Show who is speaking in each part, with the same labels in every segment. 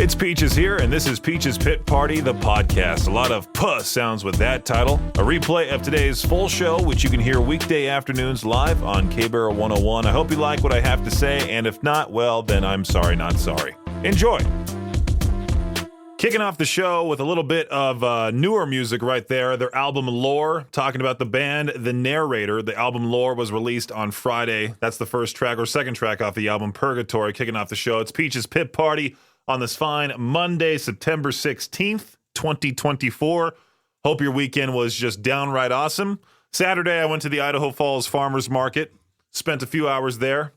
Speaker 1: It's Peaches here, and this is Peaches Pit Party, the podcast. A lot of puh sounds with that title. A replay of today's full show, which you can hear weekday afternoons live on K-Barrel 101. I hope you like what I have to say, and if not, well, then I'm sorry, not sorry. Enjoy. Kicking off the show with a little bit of newer music right there. Their album Lore, talking about the band The Narrator. The album Lore was released on Friday. That's the first track or second track off the album Purgatory. Kicking off the show, it's Peaches Pit Party on this fine Monday, September 16th, 2024. Hope your weekend was just downright awesome. Saturday, I went to the Idaho Falls Farmers Market. Spent a few hours there.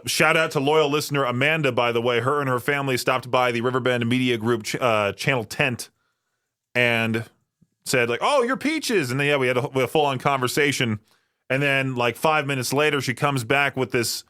Speaker 1: Shout out to loyal listener Amanda, by the way. Her and her family stopped by the Riverbend Media Group channel tent and said, like, oh, you're Peaches. And then, yeah, we had a full-on conversation. And then, like, 5 minutes later, she comes back with this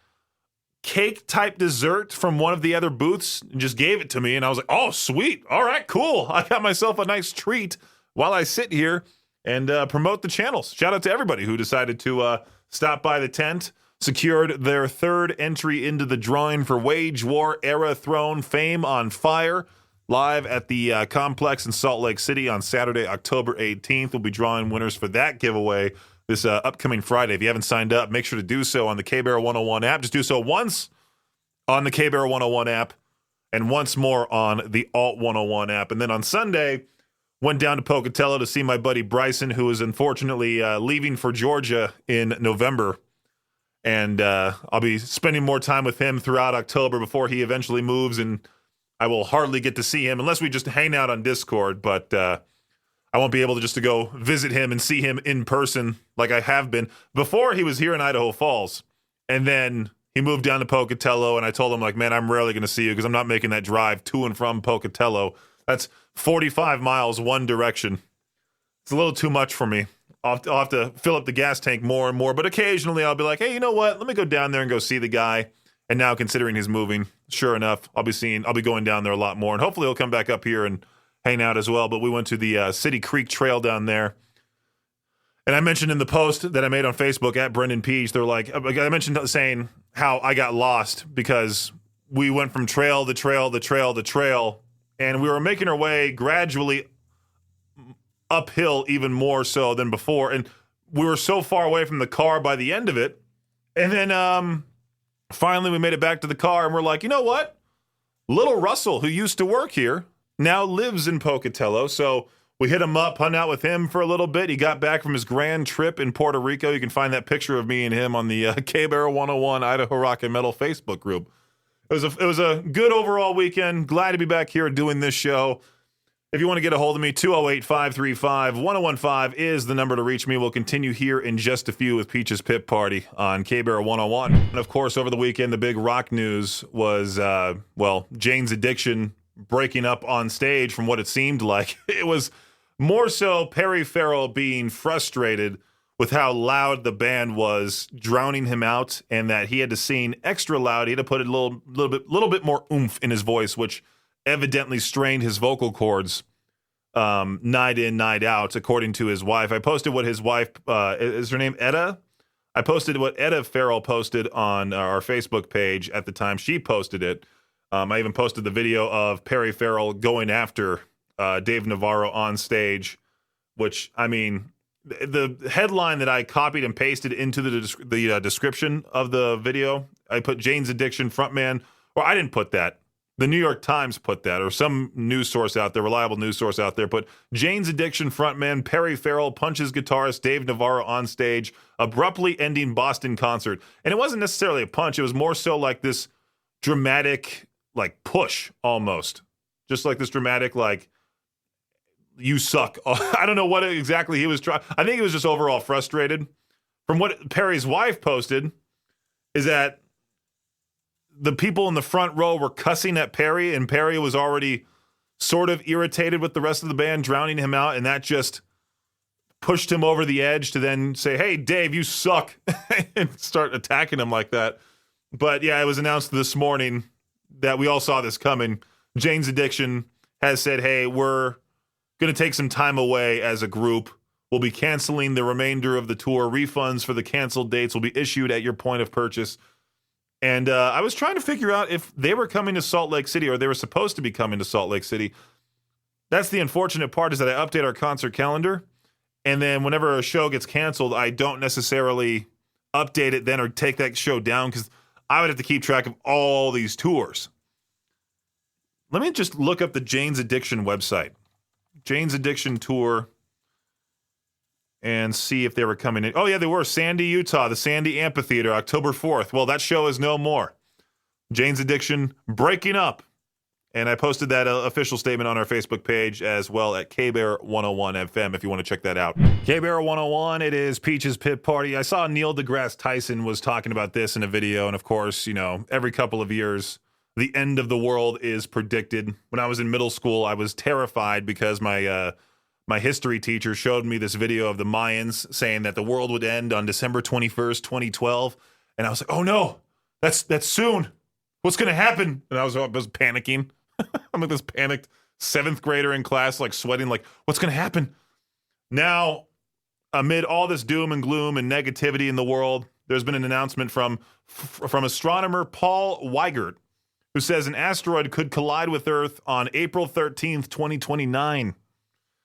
Speaker 1: cake-type dessert from one of the other booths and just gave it to me. And I was like, oh, sweet. All right, cool. I got myself a nice treat while I sit here and promote the channels. Shout out to everybody who decided to stop by the tent. Secured their third entry into the drawing for Wage War Era Throne Fame on Fire, live at the Complex in Salt Lake City on Saturday, October 18th. We'll be drawing winners for that giveaway this upcoming Friday. If you haven't signed up, make sure to do so on the K-Barrel 101 app. Just do so once on the K-Barrel 101 app and once more on the Alt 101 app. And then on Sunday, went down to Pocatello to see my buddy Bryson, who is unfortunately leaving for Georgia in November. And I'll be spending more time with him throughout October before he eventually moves, and I will hardly get to see him unless we just hang out on Discord. But I won't be able to go visit him and see him in person like I have been. Before, he was here in Idaho Falls, and then he moved down to Pocatello, and I told him, like, man, I'm rarely going to see you because I'm not making that drive to and from Pocatello. That's 45 miles one direction. It's a little too much for me. I'll have to fill up the gas tank more and more, but occasionally I'll be like, hey, you know what? Let me go down there and go see the guy. And now, considering he's moving, sure enough, I'll be going down there a lot more, and hopefully he'll come back up here and hang out as well. But we went to the City Creek Trail down there, and I mentioned in the post that I made on Facebook at Brendan Peach, they're like, I mentioned saying how I got lost because we went from trail to trail to trail to trail, and we were making our way gradually uphill even more so than before, and we were so far away from the car by the end of it. And then finally we made it back to the car, and we're like, you know what? Little Russell, who used to work here, now lives in Pocatello, so we hit him up, hung out with him for a little bit. He got back from his grand trip in Puerto Rico. You can find that picture of me and him on the K-Barrel 101 Idaho Rock and Metal Facebook group. It was a good overall weekend. Glad to be back here doing this show. If you want to get a hold of me, 208-535-1015 is the number to reach me. We'll continue here in just a few with Peaches Pit Party on K-Barrel 101. And of course, over the weekend, the big rock news was, Jane's Addiction breaking up on stage from what it seemed like. It was more so Perry Farrell being frustrated with how loud the band was, drowning him out, and that he had to sing extra loud. He had to put a little bit more oomph in his voice, which evidently strained his vocal cords night in, night out, according to his wife. I posted what his wife, is her name Etta? I posted what Etta Farrell posted on our Facebook page at the time she posted it. I even posted the video of Perry Farrell going after Dave Navarro on stage, which, I mean, the headline that I copied and pasted into the description of the video, I put Jane's Addiction frontman, or I didn't put that. The New York Times put that, or some news source out there, reliable news source out there, put Jane's Addiction frontman Perry Farrell punches guitarist Dave Navarro on stage, abruptly ending Boston concert. And it wasn't necessarily a punch. It was more so like this dramatic, like, push almost. Just like this dramatic, like, you suck. I don't know what exactly he was trying. I think he was just overall frustrated. From what Perry's wife posted is that the people in the front row were cussing at Perry, and Perry was already sort of irritated with the rest of the band, drowning him out, and that just pushed him over the edge to then say, hey, Dave, you suck, and start attacking him like that. But yeah, it was announced this morning that we all saw this coming. Jane's Addiction has said, hey, we're going to take some time away as a group. We'll be canceling the remainder of the tour. Refunds for the canceled dates will be issued at your point of purchase. And I was trying to figure out if they were coming to Salt Lake City or they were supposed to be coming to Salt Lake City. That's the unfortunate part, is that I update our concert calendar, and then whenever a show gets canceled, I don't necessarily update it then or take that show down, because I would have to keep track of all these tours. Let me just look up the Jane's Addiction website. Jane's Addiction tour, and see if they were coming in. Oh, yeah, they were. Sandy, Utah, the Sandy Amphitheater, October 4th. Well, that show is no more. Jane's Addiction breaking up. And I posted that official statement on our Facebook page as well at KBear 101 FM if you want to check that out. KBear 101, it is Peach's Pit Party. I saw Neil deGrasse Tyson was talking about this in a video. And of course, you know, every couple of years, the end of the world is predicted. When I was in middle school, I was terrified because my history teacher showed me this video of the Mayans saying that the world would end on December 21st, 2012. And I was like, oh no, that's soon. What's going to happen? And I was panicking. I'm like this panicked 7th grader in class, like sweating, like, what's going to happen? Now, amid all this doom and gloom and negativity in the world, there's been an announcement from astronomer Paul Weigert, who says an asteroid could collide with Earth on April 13th, 2029,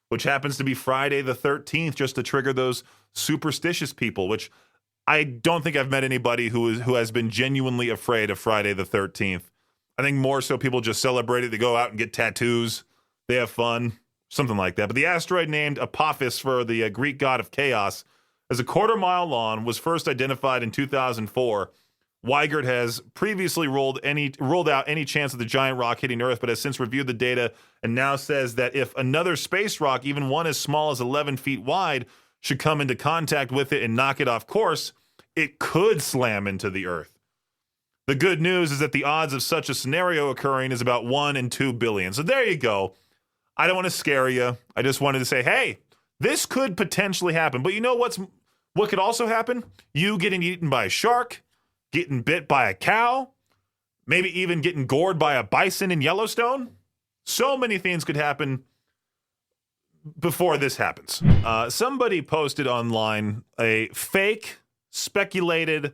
Speaker 1: which happens to be Friday the 13th, just to trigger those superstitious people, which I don't think I've met anybody who has been genuinely afraid of Friday the 13th. I think more so people just celebrate it. They go out and get tattoos. They have fun, something like that. But the asteroid named Apophis for the Greek god of chaos is a quarter-mile long, was first identified in 2004. Weigert has previously ruled out any chance of the giant rock hitting Earth, but has since reviewed the data and now says that if another space rock, even one as small as 11 feet wide, should come into contact with it and knock it off course, it could slam into the Earth. The good news is that the odds of such a scenario occurring is about 1 in 2 billion. So there you go. I don't want to scare you. I just wanted to say, hey, this could potentially happen. But you know what could also happen? You getting eaten by a shark, getting bit by a cow, maybe even getting gored by a bison in Yellowstone. So many things could happen before this happens. Somebody posted online a fake, speculated,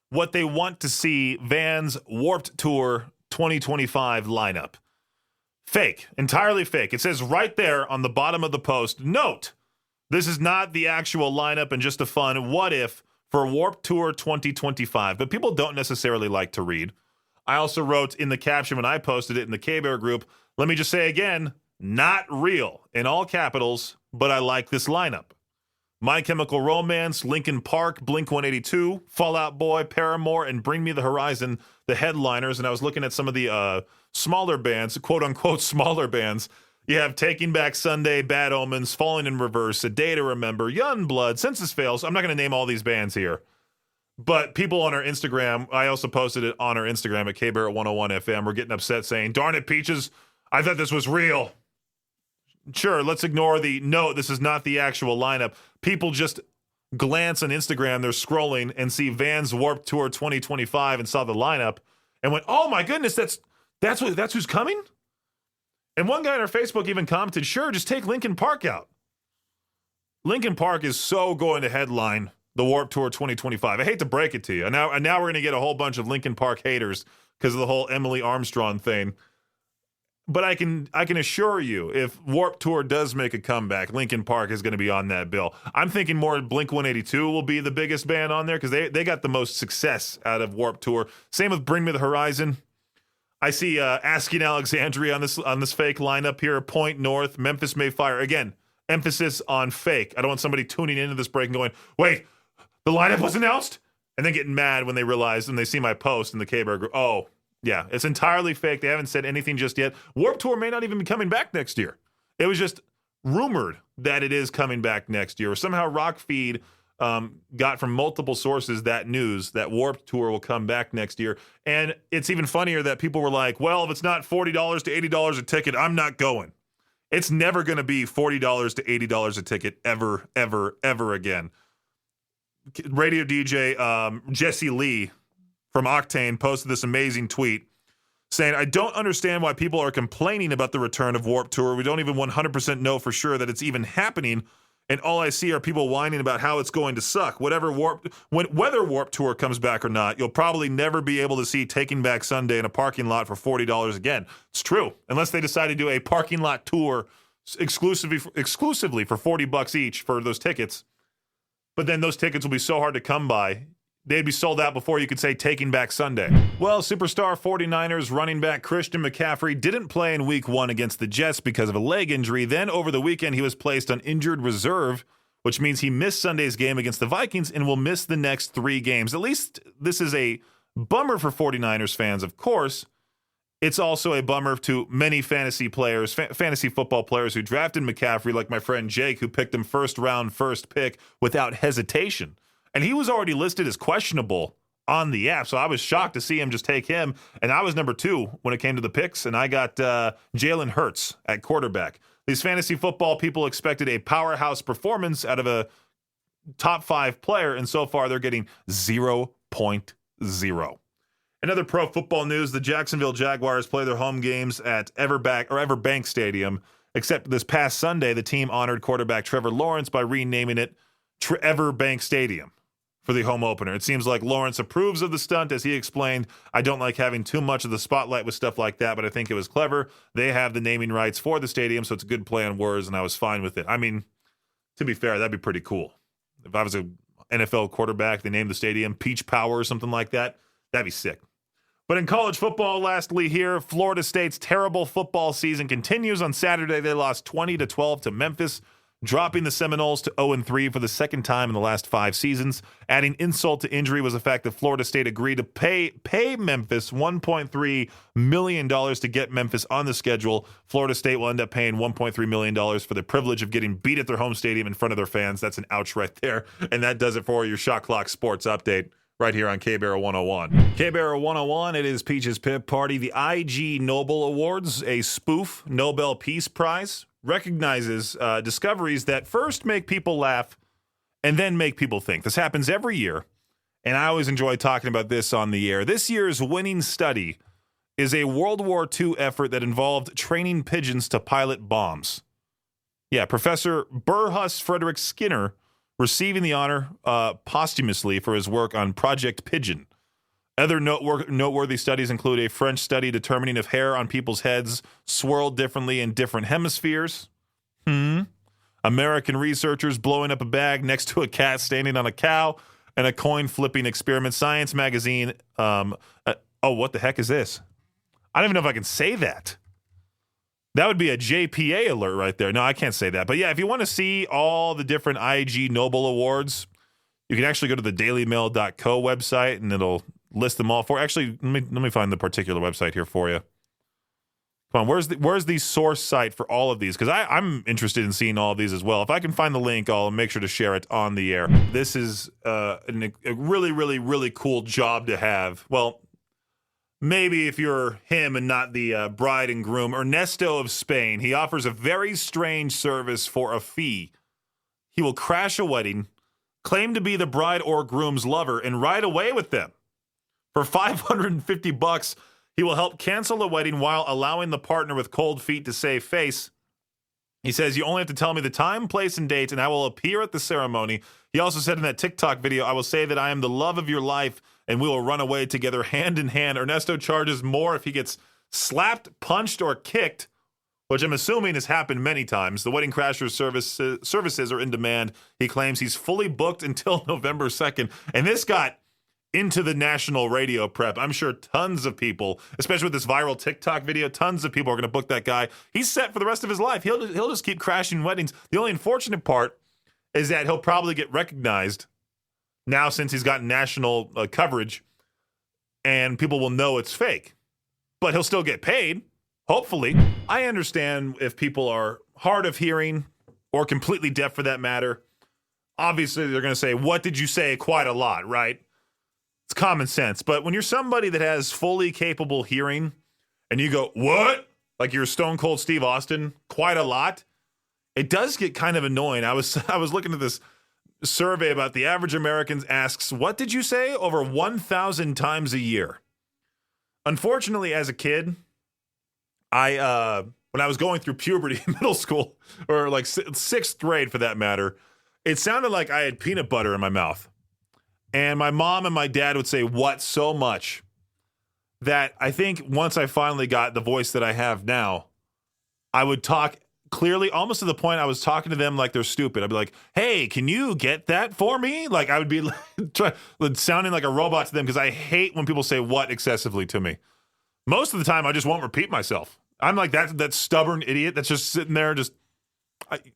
Speaker 1: what they want to see Vans Warped Tour 2025 lineup. Fake, entirely fake. It says right there on the bottom of the post, note, this is not the actual lineup and just a fun what if for Warped Tour 2025. But people don't necessarily like to read. I also wrote in the caption when I posted it in the KBear group, let me just say again, not real in all capitals, but I like this lineup. My Chemical Romance, Linkin Park, Blink-182, Fall Out Boy, Paramore, and Bring Me the Horizon, the headliners. And I was looking at some of the smaller bands, quote-unquote smaller bands. You have Taking Back Sunday, Bad Omens, Falling in Reverse, A Day to Remember, Youngblood, Census Fails. I'm not going to name all these bands here. But people on our Instagram, I also posted it on our Instagram at KBear 101 FM, were getting upset saying, darn it, Peaches, I thought this was real. Sure, let's ignore the, no, this is not the actual lineup. People just glance on Instagram, they're scrolling and see Vans Warped Tour 2025 and saw the lineup and went, oh my goodness, that's who's coming? And one guy on our Facebook even commented, sure, just take Linkin Park out. Linkin Park is so going to headline the Warped Tour 2025. I hate to break it to you. And now we're going to get a whole bunch of Linkin Park haters because of the whole Emily Armstrong thing. But I can assure you, if Warped Tour does make a comeback, Linkin Park is going to be on that bill. I'm thinking more Blink-182 will be the biggest band on there because they got the most success out of Warped Tour. Same with Bring Me the Horizon. I see Asking Alexandria on this fake lineup here. Point North, Memphis May Fire. Again, emphasis on fake. I don't want somebody tuning into this break and going, wait, the lineup was announced? And then getting mad when they realize and they see my post in the KBear group. Oh, yeah, it's entirely fake. They haven't said anything just yet. Warped Tour may not even be coming back next year. It was just rumored that it is coming back next year. Somehow Rockfeed got from multiple sources that news that Warped Tour will come back next year. And it's even funnier that people were like, well, if it's not $40 to $80 a ticket, I'm not going. It's never going to be $40 to $80 a ticket ever, ever, ever again. Radio DJ Jesse Lee from Octane posted this amazing tweet saying, I don't understand why people are complaining about the return of Warped Tour. We don't even 100% know for sure that it's even happening. and all I see are people whining about how it's going to suck. Whether Warped Tour comes back or not, you'll probably never be able to see Taking Back Sunday in a parking lot for $40 again. It's true, unless they decide to do a parking lot tour exclusively for $40 each for those tickets. But then those tickets will be so hard to come by. They'd be sold out before you could say Taking Back Sunday. Well, superstar 49ers running back Christian McCaffrey didn't play in week 1 against the Jets because of a leg injury. Then over the weekend, he was placed on injured reserve, which means he missed Sunday's game against the Vikings and will miss the next 3 games. At least this is a bummer for 49ers fans, of course. It's also a bummer to many fantasy football players who drafted McCaffrey, like my friend Jake, who picked him first pick without hesitation. And he was already listed as questionable on the app, so I was shocked to see him just take him. And I was number 2 when it came to the picks, and I got Jalen Hurts at quarterback. These fantasy football people expected a powerhouse performance out of a top 5 player, and so far they're getting 0.0. In other pro football news, the Jacksonville Jaguars play their home games at Everbank Stadium, except this past Sunday, the team honored quarterback Trevor Lawrence by renaming it Everbank Stadium for the home opener. It seems like Lawrence approves of the stunt. As he explained, I don't like having too much of the spotlight with stuff like that, but I think it was clever. They have the naming rights for the stadium, so it's a good play on words, and I was fine with it. I mean, to be fair, that'd be pretty cool. If I was an NFL quarterback, they named the stadium Peach Power or something like that, that'd be sick. But in college football, lastly here, Florida State's terrible football season continues. On Saturday, they lost 20-12 to Memphis, dropping the Seminoles to 0-3 for the second time in the last 5 seasons. Adding insult to injury was the fact that Florida State agreed to pay Memphis $1.3 million to get Memphis on the schedule. Florida State will end up paying $1.3 million for the privilege of getting beat at their home stadium in front of their fans. That's an ouch right there. And that does it for your Shot Clock Sports Update right here on K-Barrow 101. K-Barrow 101, it is Peach's Pit Party. The IG Nobel Awards, a spoof Nobel Peace Prize, recognizes discoveries that first make people laugh and then make people think. This happens every year, and I always enjoy talking about this on the air. This year's winning study is a World War II effort that involved training pigeons to pilot bombs. Yeah, Professor Burrhus Frederick Skinner receiving the honor posthumously for his work on Project Pigeon. Other noteworthy studies include a French study determining if hair on people's heads swirled differently in different hemispheres. American researchers blowing up a bag next to a cat standing on a cow, and a coin flipping experiment. Science magazine. What the heck is this? I don't even know if I can say that. That would be a JPA alert right there. No, I can't say that. But yeah, if you want to see all the different IG Nobel Awards, you can actually go to the dailymail.co website, and it'll list them all for. Actually, let me find the particular website here for you. Come on, where's the source site for all of these? Because I'm interested in seeing all of these as well. If I can find the link, I'll make sure to share it on the air. This is a really, really, really cool job to have. Well, maybe if you're him and not the bride and groom. Ernesto of Spain, he offers a very strange service for a fee. He will crash a wedding, claim to be the bride or groom's lover, and ride away with them. For $550, he will help cancel a wedding while allowing the partner with cold feet to save face. He says, you only have to tell me the time, place, and date, and I will appear at the ceremony. He also said in that TikTok video, I will say that I am the love of your life, and we will run away together hand in hand. Ernesto charges more if he gets slapped, punched, or kicked, which I'm assuming has happened many times. The Wedding Crashers services are in demand. He claims he's fully booked until November 2nd, and this got into the national radio prep. I'm sure tons of people, especially with this viral TikTok video, tons of people are going to book that guy. He's set for the rest of his life. He'll just keep crashing weddings. The only unfortunate part is that he'll probably get recognized now since he's gotten national coverage, and people will know it's fake. But he'll still get paid, hopefully. I understand if people are hard of hearing or completely deaf for that matter. Obviously, they're going to say, what did you say? Quite a lot, right? It's common sense. But when you're somebody that has fully capable hearing and you go, what? Like you're Stone Cold Steve Austin, quite a lot. It does get kind of annoying. I was looking at this survey about the average American asks, what did you say? Over 1,000 times a year. Unfortunately, as a kid, I when I was going through puberty in middle school, or like sixth grade for that matter, it sounded like I had peanut butter in my mouth. And my mom and my dad would say, "What?" so much that I think once I finally got the voice that I have now, I would talk clearly, almost to the point I was talking to them like they're stupid. I'd be like, "Hey, can you get that for me?" Like I would be sounding like a robot to them because I hate when people say "what" excessively to me. Most of the time, I just won't repeat myself. I'm like that stubborn idiot that's just sitting there,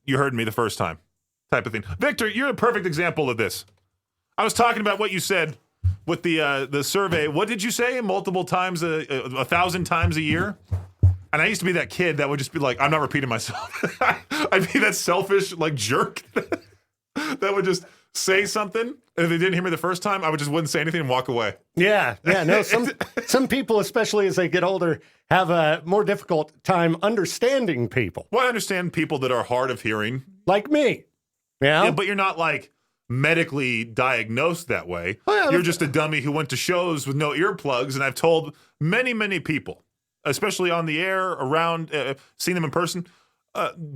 Speaker 1: you heard me the first time, type of thing. Victor, you're a perfect example of this. I was talking about what you said with the survey. What did you say? Multiple times, 1,000 times a year? And I used to be that kid that would just be like, I'm not repeating myself. I'd be that selfish, like, jerk that would just say something. And if they didn't hear me the first time, I wouldn't say anything and walk away.
Speaker 2: Yeah. No, some people, especially as they get older, have a more difficult time understanding people.
Speaker 1: Well, I understand people that are hard of hearing.
Speaker 2: Like me. Yeah,
Speaker 1: but you're not, like, medically diagnosed that way.
Speaker 2: Oh, yeah,
Speaker 1: you're just a dummy who went to shows with no earplugs. And I've told many, many people, especially on the air, around, seeing them in person,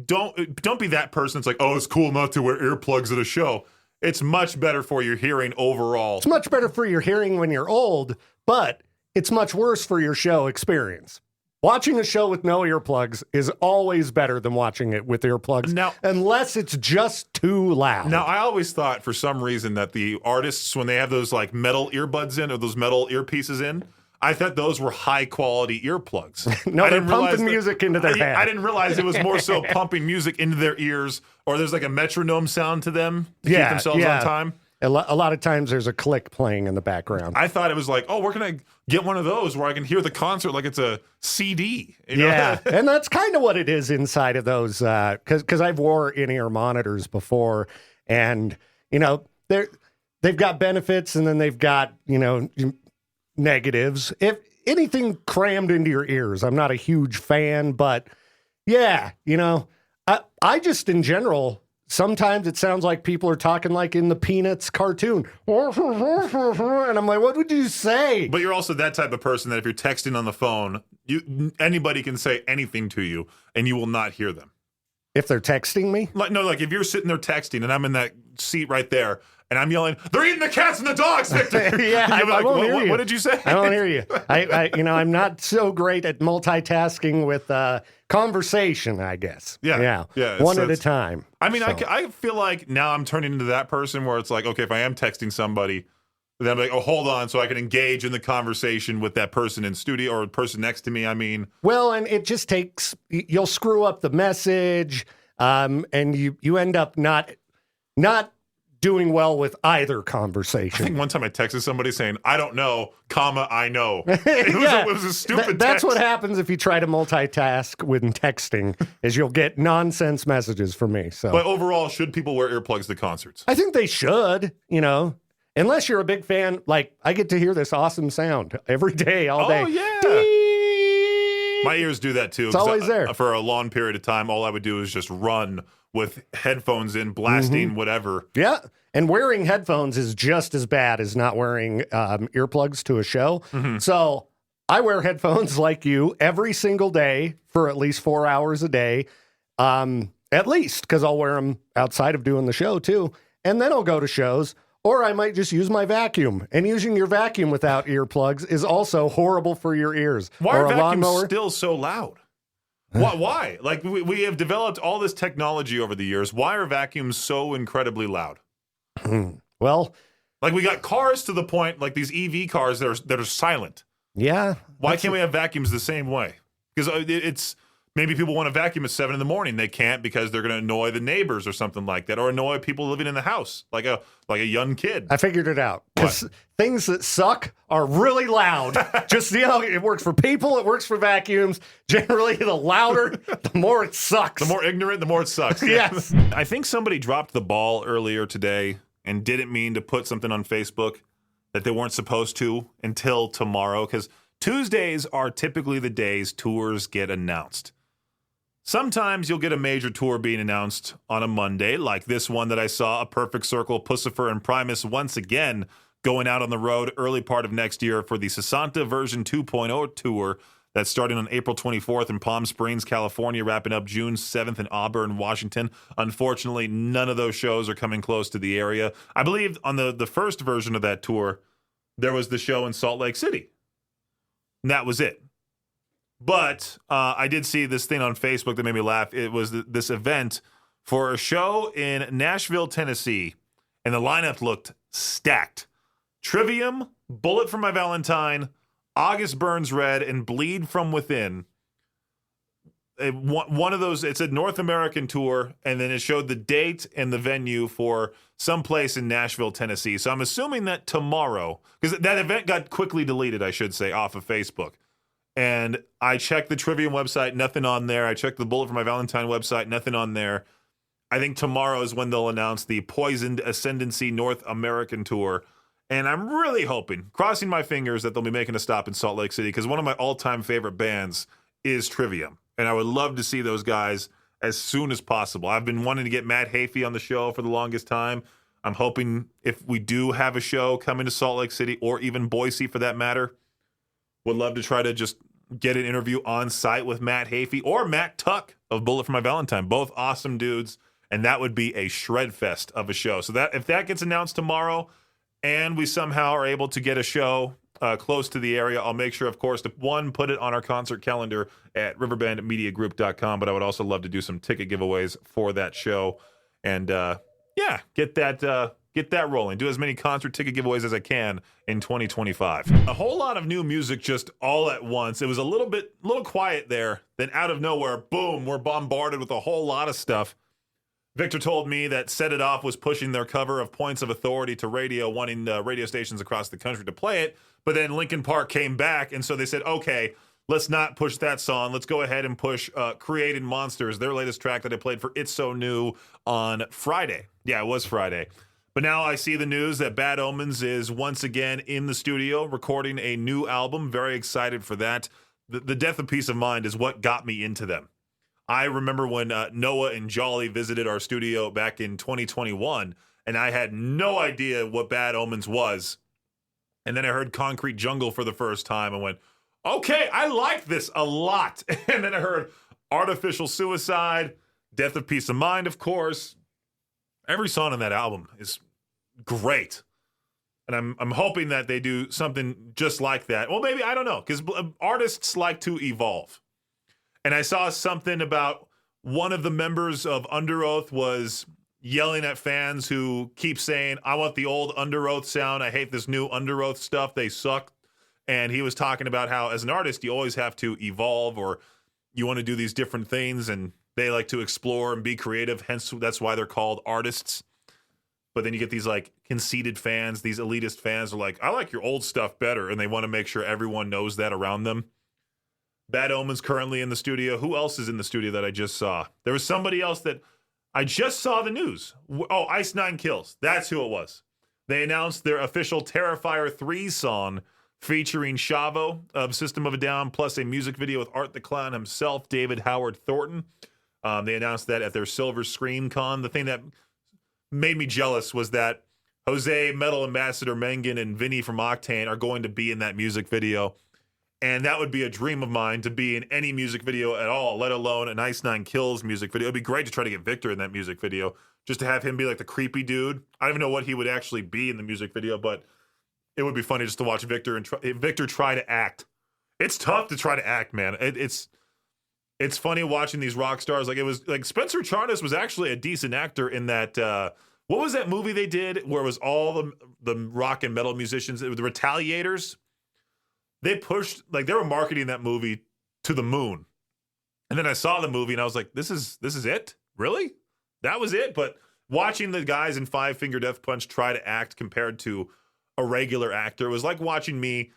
Speaker 1: don't be that person that's like, oh, it's cool not to wear earplugs at a show. It's much better for your hearing overall.
Speaker 2: It's much better for your hearing when you're old, but it's much worse for your show experience. Watching a show with no earplugs is always better than watching it with earplugs,
Speaker 1: now,
Speaker 2: unless it's just too loud.
Speaker 1: Now, I always thought for some reason that the artists, when they have those like metal earbuds in or those metal earpieces in, I thought those were high-quality earplugs.
Speaker 2: No, they're pumping music into their head.
Speaker 1: I didn't realize it was more so pumping music into their ears, or there's like a metronome sound to them to keep themselves on time.
Speaker 2: A lot of times there's a click playing in the background.
Speaker 1: I thought it was like, oh, where can I get one of those where I can hear the concert like it's a CD? You know?
Speaker 2: Yeah, and that's kind of what it is inside of those, because I've wore in-ear monitors before, and, you know, they've got benefits, and then they've got, you know, negatives. If anything crammed into your ears, I'm not a huge fan, but yeah, you know, I just in general, sometimes it sounds like people are talking like in the Peanuts cartoon. And I'm like, what would you say?
Speaker 1: But you're also that type of person that if you're texting on the phone, anybody can say anything to you and you will not hear them.
Speaker 2: If they're texting me?
Speaker 1: Like if you're sitting there texting and I'm in that seat right there, and I'm yelling, "They're eating the cats and the dogs, Victor!"
Speaker 2: Yeah,
Speaker 1: I won't hear you. What did you say?
Speaker 2: I won't hear you. I'm not so great at multitasking with conversation, I guess.
Speaker 1: Yeah.
Speaker 2: One at a time.
Speaker 1: I mean, so. I feel like now I'm turning into that person where it's like, okay, if I am texting somebody, then I'm like, oh, hold on, so I can engage in the conversation with that person in studio or the person next to me. I mean,
Speaker 2: well, and it just takes, you'll screw up the message, and you end up not doing well with either conversation.
Speaker 1: I think one time I texted somebody saying, "I don't know, comma, I know." It was a stupid text.
Speaker 2: That's what happens if you try to multitask with texting, is you'll get nonsense messages from me. So,
Speaker 1: but overall, should people wear earplugs to concerts?
Speaker 2: I think they should, you know, unless you're a big fan. Like, I get to hear this awesome sound every day, all day.
Speaker 1: Oh, yeah.
Speaker 2: Ding!
Speaker 1: My ears do that, too.
Speaker 2: It's always there.
Speaker 1: For a long period of time, all I would do is just run with headphones in, blasting whatever.
Speaker 2: Yeah, and wearing headphones is just as bad as not wearing earplugs to a show. Mm-hmm. So I wear headphones like you every single day for at least 4 hours a day, at least, because I'll wear them outside of doing the show too. And then I'll go to shows, or I might just use my vacuum. And using your vacuum without earplugs is also horrible for your ears.
Speaker 1: Why are vacuums still so loud? Why? Like, we have developed all this technology over the years. Why are vacuums so incredibly loud?
Speaker 2: Well,
Speaker 1: like, we got cars to the point, like these EV cars that are silent.
Speaker 2: Yeah.
Speaker 1: Why can't we have vacuums the same way? Because it's maybe people want to vacuum at 7 a.m. They can't because they're going to annoy the neighbors or something like that, or annoy people living in the house, like a young kid.
Speaker 2: I figured it out. Because things that suck are really loud. Just, you know, it works for people, it works for vacuums. Generally, the louder, the more it sucks.
Speaker 1: The more ignorant, the more it sucks.
Speaker 2: Yes.
Speaker 1: I think somebody dropped the ball earlier today and didn't mean to put something on Facebook that they weren't supposed to until tomorrow, because Tuesdays are typically the days tours get announced. Sometimes you'll get a major tour being announced on a Monday, like this one that I saw, A Perfect Circle, Puscifer, and Primus once again going out on the road early part of next year for the Sasanta version 2.0 tour That's starting on April 24th in Palm Springs, California, wrapping up June 7th in Auburn, Washington. Unfortunately, none of those shows are coming close to the area. I believe on the first version of that tour, there was the show in Salt Lake City. And that was it. But I did see this thing on Facebook that made me laugh. It was this event for a show in Nashville, Tennessee, and the lineup looked stacked. Trivium, Bullet for My Valentine, August Burns Red, and Bleed From Within. One of those, it's a North American tour, and then it showed the date and the venue for someplace in Nashville, Tennessee. So I'm assuming that tomorrow, because that event got quickly deleted, I should say, off of Facebook. And I checked the Trivium website, nothing on there. I checked the Bullet for My Valentine website, nothing on there. I think tomorrow is when they'll announce the Poisoned Ascendancy North American tour. And I'm really hoping, crossing my fingers, that they'll be making a stop in Salt Lake City, because one of my all-time favorite bands is Trivium. And I would love to see those guys as soon as possible. I've been wanting to get Matt Heafy on the show for the longest time. I'm hoping if we do have a show coming to Salt Lake City, or even Boise for that matter, would love to try to just get an interview on site with Matt Heafy or Matt Tuck of Bullet for My Valentine. Both awesome dudes, and that would be a shred fest of a show. So that if that gets announced tomorrow, and we somehow are able to get a show close to the area, I'll make sure, of course, to put it on our concert calendar at riverbendmediagroup.com. But I would also love to do some ticket giveaways for that show, and get that rolling. Do as many concert ticket giveaways as I can in 2025. A whole lot of new music just all at once. It was a little quiet there. Then out of nowhere, boom, we're bombarded with a whole lot of stuff. Victor told me that Set It Off was pushing their cover of Points of Authority to radio, wanting radio stations across the country to play it. But then Linkin Park came back, and so they said, okay, let's not push that song. Let's go ahead and push Created Monsters, their latest track that I played for It's So New on Friday. Yeah, it was Friday. But now I see the news that Bad Omens is once again in the studio recording a new album. Very excited for that. The Death of Peace of Mind is what got me into them. I remember when Noah and Jolly visited our studio back in 2021, and I had no idea what Bad Omens was. And then I heard Concrete Jungle for the first time and went, okay, I like this a lot. And then I heard Artificial Suicide, Death of Peace of Mind, of course. Every song on that album is great. And I'm hoping that they do something just like that. Well, maybe, I don't know, because artists like to evolve. And I saw something about one of the members of Under Oath was yelling at fans who keep saying, I want the old Under Oath sound. I hate this new Under Oath stuff. They suck. And he was talking about how as an artist, you always have to evolve, or you want to do these different things, and they like to explore and be creative. Hence, that's why they're called artists. But then you get these like conceited fans, these elitist fans are like, I like your old stuff better. And they want to make sure everyone knows that around them. Bad Omens currently in the studio. Who else is in the studio that I just saw? There was somebody else that I just saw the news. Oh, Ice Nine Kills. That's who it was. They announced their official Terrifier 3 song featuring Shavo of System of a Down, plus a music video with Art the Clown himself, David Howard Thornton. They announced that at their Silver Scream Con. The thing that made me jealous was that Jose, Metal Ambassador Mengen, and Vinny from Octane are going to be in that music video. And that would be a dream of mine, to be in any music video at all, let alone an Ice Nine Kills music video. It'd be great to try to get Victor in that music video, just to have him be like the creepy dude. I don't even know what he would actually be in the music video, but it would be funny just to watch Victor try to act. It's tough to try to act, man. It's funny watching these rock stars. Like, it was like Spencer Charnas was actually a decent actor in that. What was that movie they did where it was all the rock and metal musicians? It was the Retaliators. They pushed, like, they were marketing that movie to the moon. And then I saw the movie and I was like, this is it? Really? That was it? But watching the guys in Five Finger Death Punch try to act compared to a regular actor was like watching me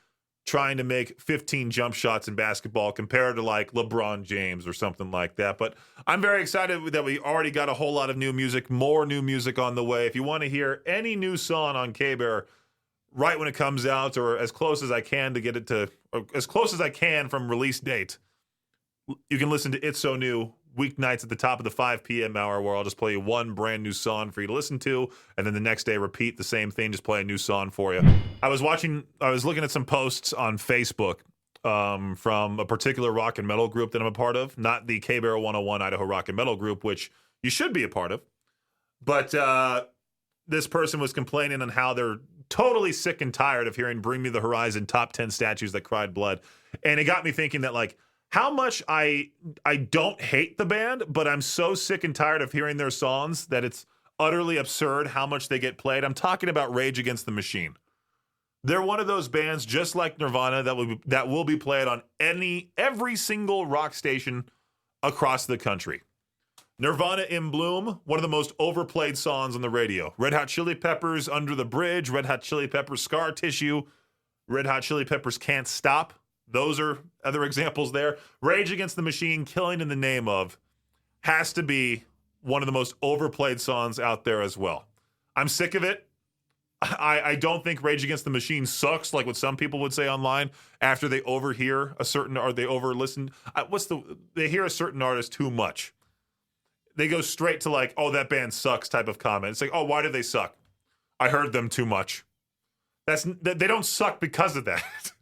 Speaker 1: trying to make 15 jump shots in basketball compared to like LeBron James or something like that. But I'm very excited that we already got a whole lot of new music, more new music on the way. If you want to hear any new song on K-Bear right when it comes out, or as close as I can to get it to, or as close as I can from release date, you can listen to It's So New weeknights at the top of the 5 p.m. hour, where I'll just play you one brand new song for you to listen to, and then the next day repeat the same thing, just play a new song for you. I was looking at some posts on Facebook from a particular rock and metal group that I'm a part of, not the K-Bear 101 Idaho Rock and Metal Group, which you should be a part of. But this person was complaining on how they're totally sick and tired of hearing Bring Me the Horizon, top 10 statues that cried blood. And it got me thinking that, like, how much I don't hate the band, but I'm so sick and tired of hearing their songs that it's utterly absurd how much they get played. I'm talking about Rage Against the Machine. They're one of those bands, just like Nirvana, that will be played on every single rock station across the country. Nirvana in Bloom, one of the most overplayed songs on the radio. Red Hot Chili Peppers, Under the Bridge. Red Hot Chili Peppers, Scar Tissue. Red Hot Chili Peppers, Can't Stop. Those are other examples there. Rage Against the Machine, Killing in the Name of, has to be one of the most overplayed songs out there as well. I'm sick of it. I don't think Rage Against the Machine sucks, like what some people would say online after they overhear a certain, or they over-listen. They hear a certain artist too much. They go straight to like, oh, that band sucks type of comment. It's like, oh, why do they suck? I heard them too much. They don't suck because of that.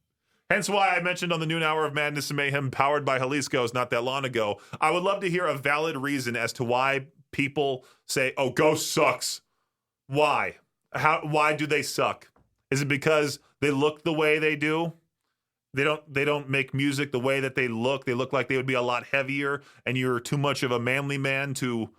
Speaker 1: Hence why I mentioned on the noon hour of Madness and Mayhem, powered by Jalisco's not that long ago. I would love to hear a valid reason as to why people say, oh, Ghost sucks. Why? Why do they suck? Is it because they look the way they do? They don't make music the way that they look. They look like they would be a lot heavier, and you're too much of a manly man to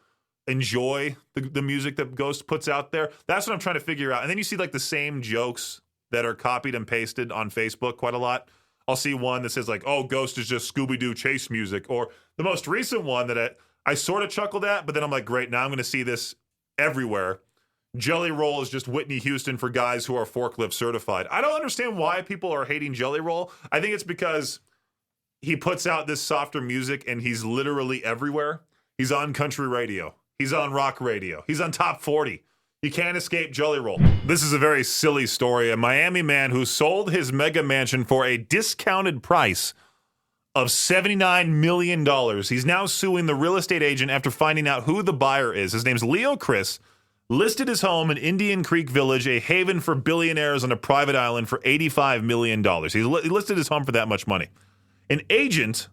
Speaker 1: enjoy the music that Ghost puts out there. That's what I'm trying to figure out. And then you see like the same jokes that are copied and pasted on Facebook quite a lot. I'll see one that says like, oh, Ghost is just Scooby-Doo chase music. Or the most recent one that I sort of chuckled at, but then I'm like, great, now I'm going to see this everywhere. Jelly Roll is just Whitney Houston for guys who are forklift certified. I don't understand why people are hating Jelly Roll. I think it's because he puts out this softer music and he's literally everywhere. He's on country radio. He's on rock radio. He's on top 40. You can't escape Jelly Roll. This is a very silly story. A Miami man who sold his mega mansion for a discounted price of $79 million. He's now suing the real estate agent after finding out who the buyer is. His name's Leo Chris. Listed his home in Indian Creek Village, a haven for billionaires on a private island, for $85 million. He listed his home for that much money. An agent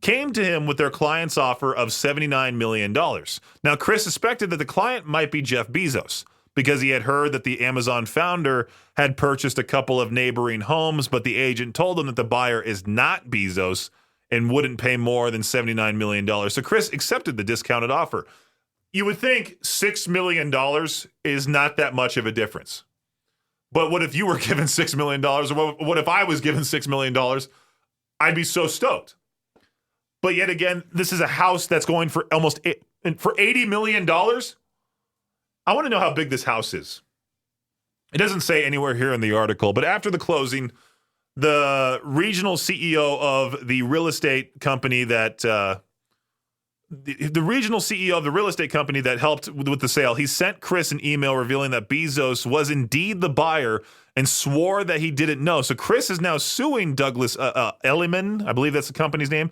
Speaker 1: came to him with their client's offer of $79 million. Now, Chris suspected that the client might be Jeff Bezos because he had heard that the Amazon founder had purchased a couple of neighboring homes, but the agent told him that the buyer is not Bezos and wouldn't pay more than $79 million. So Chris accepted the discounted offer. You would think $6 million is not that much of a difference. But what if you were given $6 million? Or what if I was given $6 million? I'd be so stoked. But yet again, this is a house that's going for for $80 million. I want to know how big this house is. It doesn't say anywhere here in the article, but after the closing, the regional CEO of the real estate company that... The regional CEO of the real estate company that helped with the sale, he sent Chris an email revealing that Bezos was indeed the buyer and swore that he didn't know. So Chris is now suing Douglas Elliman, I believe that's the company's name,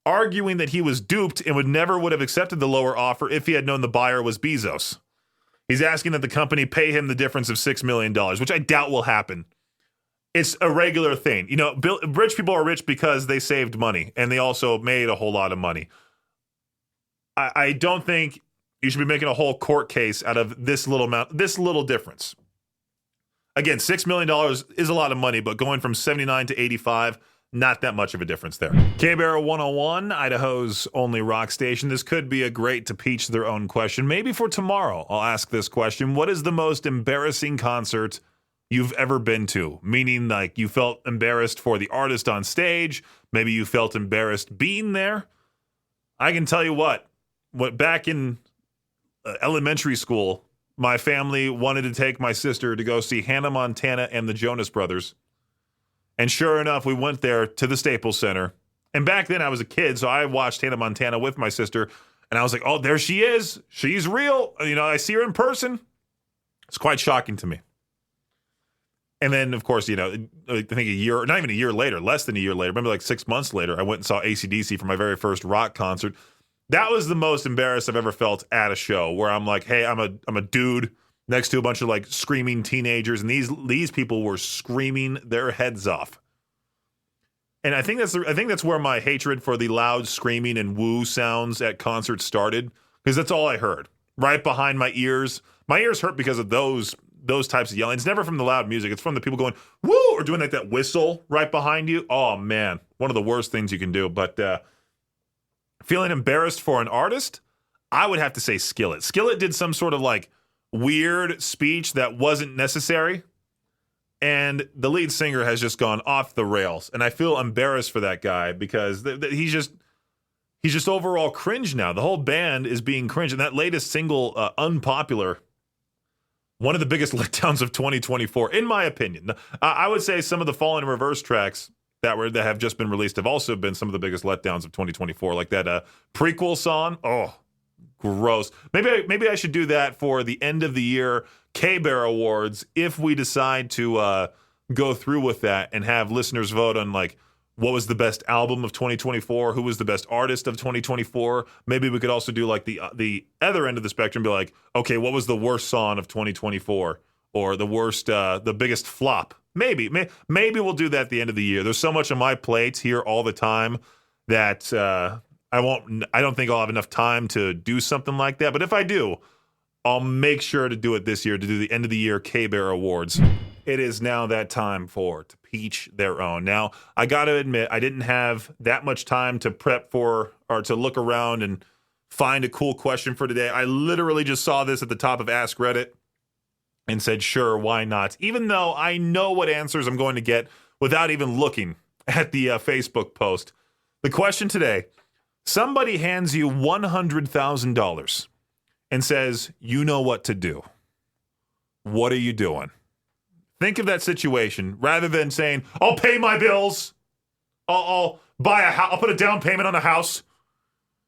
Speaker 1: arguing that he was duped and would have accepted the lower offer if he had known the buyer was Bezos. He's asking that the company pay him the difference of $6 million, which I doubt will happen. It's a regular thing. You know, rich people are rich because they saved money, and they also made a whole lot of money. I don't think you should be making a whole court case out of this little amount, this little difference. Again, $6 million is a lot of money, but going from 79 to 85, not that much of a difference there. K-Bear 101, Idaho's only rock station. This could be a great to each their own question. Maybe for tomorrow, I'll ask this question. What is the most embarrassing concert you've ever been to? Meaning, like, you felt embarrassed for the artist on stage. Maybe you felt embarrassed being there. I can tell you what back in elementary school, my family wanted to take my sister to go see Hannah Montana and the Jonas Brothers. And sure enough, we went there to the Staples Center. And back then I was a kid, so I watched Hannah Montana with my sister. And I was like, oh, there she is. She's real. You know, I see her in person. It's quite shocking to me. And then, of course, you know, I think not even a year later, less than a year later, maybe like 6 months later, I went and saw AC/DC for my very first rock concert. That was the most embarrassed I've ever felt at a show, where I'm like, hey, I'm a dude next to a bunch of like screaming teenagers, and these people were screaming their heads off. And I think that's where my hatred for the loud screaming and woo sounds at concerts started, because that's all I heard right behind my ears. My ears hurt because of those types of yelling. It's never from the loud music. It's from the people going woo or doing like that whistle right behind you. Oh man, one of the worst things you can do. But feeling embarrassed for an artist, I would have to say Skillet. Skillet did some sort of like weird speech that wasn't necessary. And the lead singer has just gone off the rails. And I feel embarrassed for that guy because he's just overall cringe now. The whole band is being cringe. And that latest single, Unpopular, one of the biggest letdowns of 2024, in my opinion. I would say some of the Fall in Reverse tracks that have just been released have also been some of the biggest letdowns of 2024. Like that prequel song. Oh, gross. Maybe I should do that for the end of the year K-Bear Awards if we decide to go through with that and have listeners vote on like what was the best album of 2024, who was the best artist of 2024. Maybe we could also do like the other end of the spectrum, be like, okay, what was the worst song of 2024 or the worst, the biggest flop? Maybe we'll do that at the end of the year. There's so much on my plate here all the time that I don't think I'll have enough time to do something like that. But if I do, I'll make sure to do it this year, to do the end of the year K-Bear Awards. It is now that time to peach their own. Now, I got to admit, I didn't have that much time to prep for or to look around and find a cool question for today. I literally just saw this at the top of Ask Reddit and said, sure, why not? Even though I know what answers I'm going to get without even looking at the Facebook post. The question today, somebody hands you $100,000 and says, you know what to do. What are you doing? Think of that situation rather than saying, I'll pay my bills. I'll buy a house. I'll put a down payment on a house.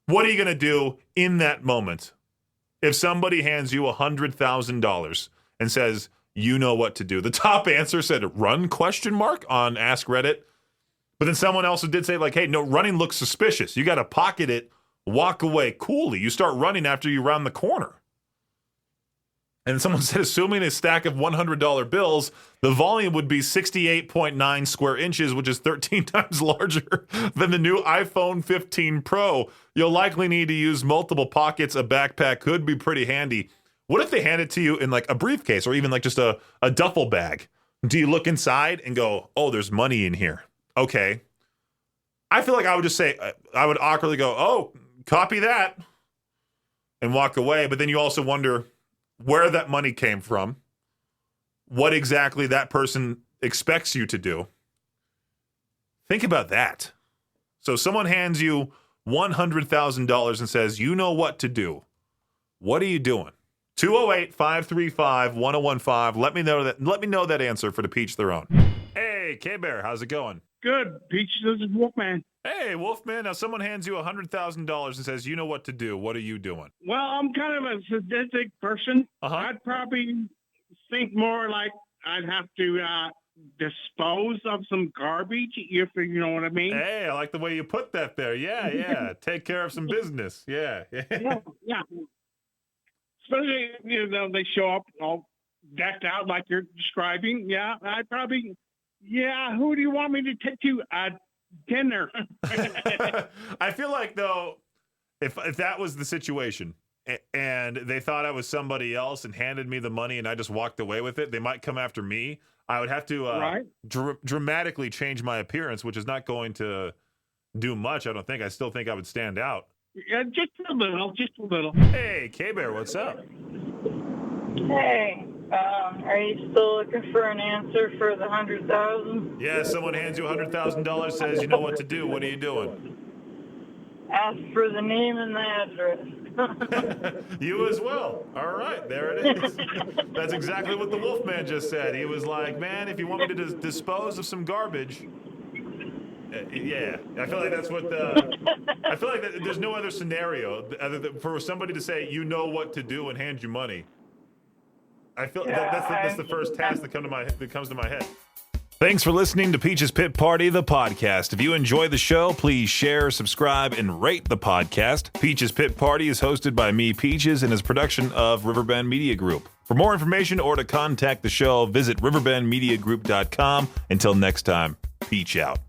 Speaker 1: What are you going to do in that moment? If somebody hands you $100,000 and says, you know what to do. The top answer said run ? On Ask Reddit. But then someone else did say like, hey, no, running looks suspicious. You got to pocket it. Walk away coolly. You start running after you round the corner. And someone said, assuming a stack of $100 bills, the volume would be 68.9 square inches, which is 13 times larger than the new iPhone 15 Pro. You'll likely need to use multiple pockets. A backpack could be pretty handy. What if they hand it to you in like a briefcase or even like just a duffel bag? Do you look inside and go, oh, there's money in here? Okay. I feel like I would just say, I would awkwardly go, oh, copy that, and walk away. But then you also wonder where that money came from, what exactly that person expects you to do. Think about that. So someone hands you $100,000 and says, you know what to do. What are you doing? 208-535-1015. Let me know that answer for the Peach Their Own. Hey, K-Bear, how's it going?
Speaker 3: Good. Peach, this is Wolfman.
Speaker 1: Hey, Wolfman. Now, someone hands you $100,000 and says, you know what to do. What are you doing?
Speaker 3: Well, I'm kind of a sadistic person.
Speaker 1: Uh-huh.
Speaker 3: I'd probably think more like I'd have to dispose of some garbage, if you know what I mean.
Speaker 1: Hey, I like the way you put that there. Yeah. Take care of some business. Yeah.
Speaker 3: Yeah. Especially, they show up all decked out like you're describing. Yeah, I'd probably... Yeah, who do you want me to take to dinner?
Speaker 1: I feel like, though, if that was the situation and they thought I was somebody else and handed me the money and I just walked away with it, they might come after me. I would have to dramatically change my appearance, which is not going to do much, I don't think. I still think I would stand out.
Speaker 3: Yeah, just a little.
Speaker 1: Hey, K-Bear, what's up?
Speaker 4: Hey. Are you still looking for an answer for the $100,000?
Speaker 1: Yeah, someone hands you $100,000, says, you know what to do. What are you doing?
Speaker 4: Ask for the name and the address.
Speaker 1: You as well. All right, there it is. That's exactly what the Wolfman just said. He was like, man, if you want me to dispose of some garbage... Yeah, I feel like that's what I feel like there's no other scenario other than for somebody to say, you know what to do and hand you money. I feel that's the first task that comes to my head. Thanks for listening to Peach's Pit Party, the podcast. If you enjoy the show, please share, subscribe, and rate the podcast. Peach's Pit Party is hosted by me, Peaches, and is a production of Riverbend Media Group. For more information or to contact the show, visit riverbendmediagroup.com. Until next time, Peach out.